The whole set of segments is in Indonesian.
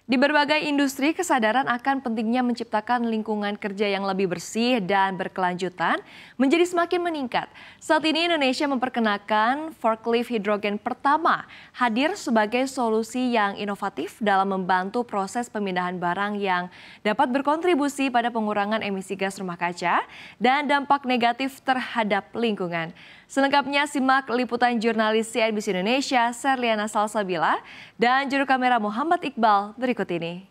Di berbagai industri, kesadaran akan pentingnya menciptakan lingkungan kerja yang lebih bersih dan berkelanjutan menjadi semakin meningkat. Saat ini Indonesia memperkenalkan forklift hidrogen pertama hadir sebagai solusi yang inovatif dalam membantu proses pemindahan barang yang dapat berkontribusi pada pengurangan emisi gas rumah kaca dan dampak negatif terhadap lingkungan. Selengkapnya simak liputan jurnalis CNBC Indonesia Serliana Salsabila dan juru kamera Muhammad Iqbal berikut ini.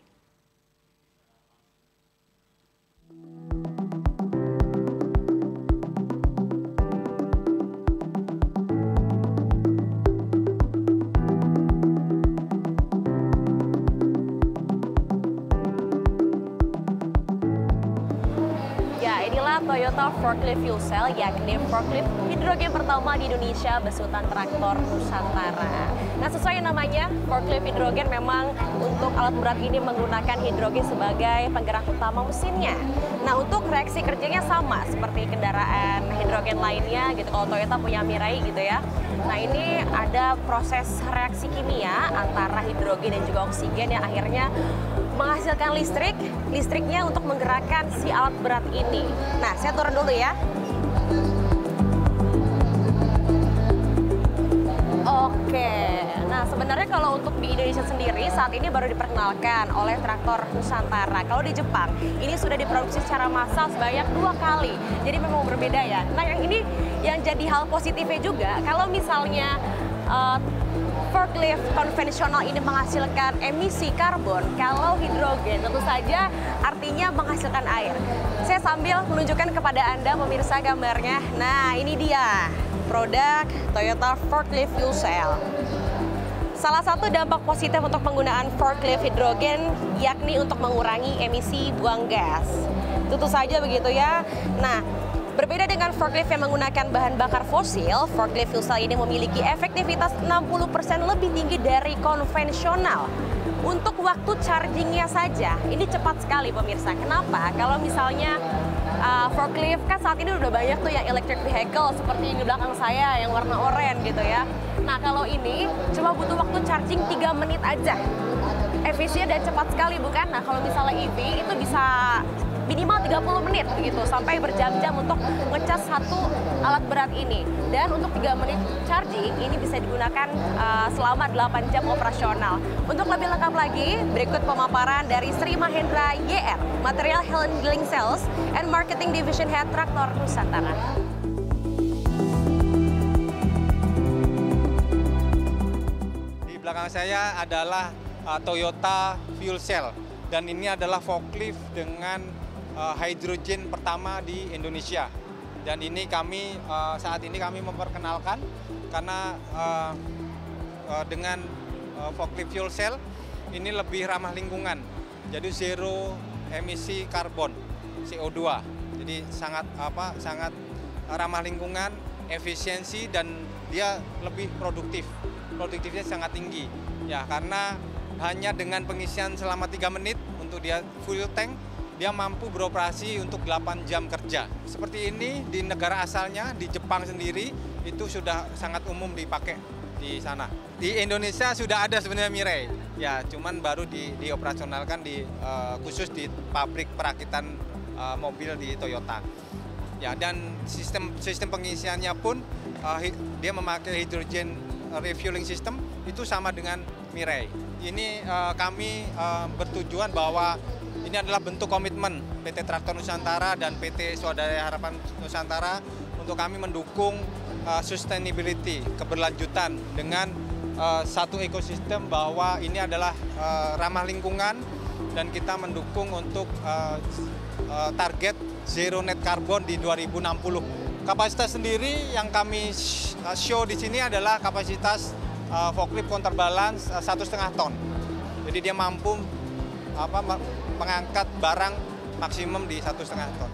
Inilah Toyota Forklift Fuel Cell, yakni forklift hidrogen pertama di Indonesia besutan traktor Nusantara. Nah, sesuai namanya, forklift hidrogen memang untuk alat berat ini menggunakan hidrogen sebagai penggerak utama mesinnya. Nah, untuk reaksi kerjanya sama seperti kendaraan hidrogen lainnya gitu. Kalau Toyota punya Mirai gitu ya. Nah, ini ada proses reaksi kimia antara hidrogen dan juga oksigen yang akhirnya menghasilkan listriknya untuk menggerakkan si alat berat ini. Nah, saya turun dulu ya. Oke, nah sebenarnya kalau untuk di Indonesia sendiri saat ini baru diperkenalkan oleh traktor Nusantara. Kalau di Jepang ini sudah diproduksi secara massal sebanyak 2 kali. Jadi memang berbeda ya. Nah, yang ini yang jadi hal positifnya juga kalau misalnya forklift konvensional ini menghasilkan emisi karbon, kalau hidrogen tentu saja artinya menghasilkan air. Saya sambil menunjukkan kepada Anda pemirsa gambarnya. Nah, ini dia produk Toyota Forklift Fuel Cell. Salah satu dampak positif untuk penggunaan forklift hidrogen yakni untuk mengurangi emisi buang gas. Tentu saja begitu ya. Nah, berbeda dengan forklift yang menggunakan bahan bakar fosil, forklift fuel cell ini memiliki efektivitas 60% lebih tinggi dari konvensional. Untuk waktu chargingnya saja, ini cepat sekali pemirsa. Kenapa? Kalau misalnya forklift kan saat ini udah banyak tuh yang electric vehicle seperti di belakang saya yang warna oranye gitu ya. Nah, kalau ini cuma butuh waktu charging 3 menit aja. Efisien dan cepat sekali bukan? Nah, kalau misalnya EV itu bisa minimal 30 menit begitu sampai berjam-jam untuk ngecas satu alat berat ini. Dan untuk 3 menit charging ini bisa digunakan selama 8 jam operasional. Untuk lebih lengkap lagi, berikut pemaparan dari Sri Mahendra YR, Material Handling Sales and Marketing Division Head Traktor Nusantara. Di belakang saya adalah Toyota Fuel Cell dan ini adalah forklift dengan hidrogen pertama di Indonesia. Dan ini kami saat ini kami memperkenalkan karena dengan forklift fuel cell ini lebih ramah lingkungan. Jadi zero emisi karbon CO2. Jadi sangat ramah lingkungan, efisiensi dan dia lebih produktif. Produktifnya sangat tinggi. Ya, karena hanya dengan pengisian selama 3 menit untuk dia full tank dia mampu beroperasi untuk 8 jam kerja. Seperti ini di negara asalnya, di Jepang sendiri, itu sudah sangat umum dipakai di sana. Di Indonesia sudah ada sebenarnya Mirai, ya cuman baru dioperasionalkan khusus di pabrik perakitan mobil di Toyota. Ya, dan sistem pengisiannya pun dia memakai hydrogen refueling system, itu sama dengan Mirai. Ini kami bertujuan bahwa ini adalah bentuk komitmen PT Traktor Nusantara dan PT Swadaya Harapan Nusantara untuk kami mendukung sustainability, keberlanjutan dengan satu ekosistem bahwa ini adalah ramah lingkungan dan kita mendukung untuk target zero net carbon di 2060. Kapasitas sendiri yang kami show di sini adalah kapasitas forklift counterbalance 1,5 ton. Jadi dia mampu mengangkat barang maksimum di 1,5 ton.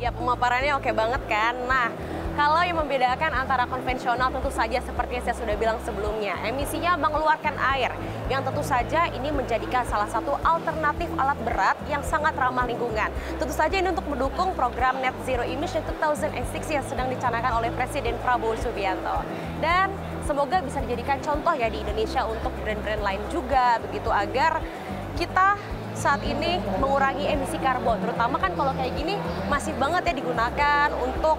Ya, pemaparannya oke banget kan. Nah, kalau yang membedakan antara konvensional tentu saja seperti yang saya sudah bilang sebelumnya, emisinya mengeluarkan air yang tentu saja ini menjadikan salah satu alternatif alat berat yang sangat ramah lingkungan. Tentu saja ini untuk mendukung program Net Zero Emission 2006 yang sedang dicanangkan oleh Presiden Prabowo Subianto. Dan semoga bisa dijadikan contoh ya di Indonesia untuk brand-brand lain juga begitu agar kita saat ini mengurangi emisi karbon, terutama kan kalau kayak gini masih banget ya digunakan untuk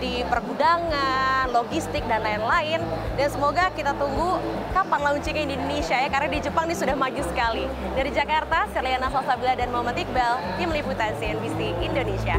di pergudangan, logistik, dan lain-lain. Dan semoga kita tunggu kapan launchingnya di Indonesia ya, karena di Jepang ini sudah maju sekali. Dari Jakarta, Seliana Salsabila dan Muhammad Iqbal, Tim Liputan CNBC Indonesia.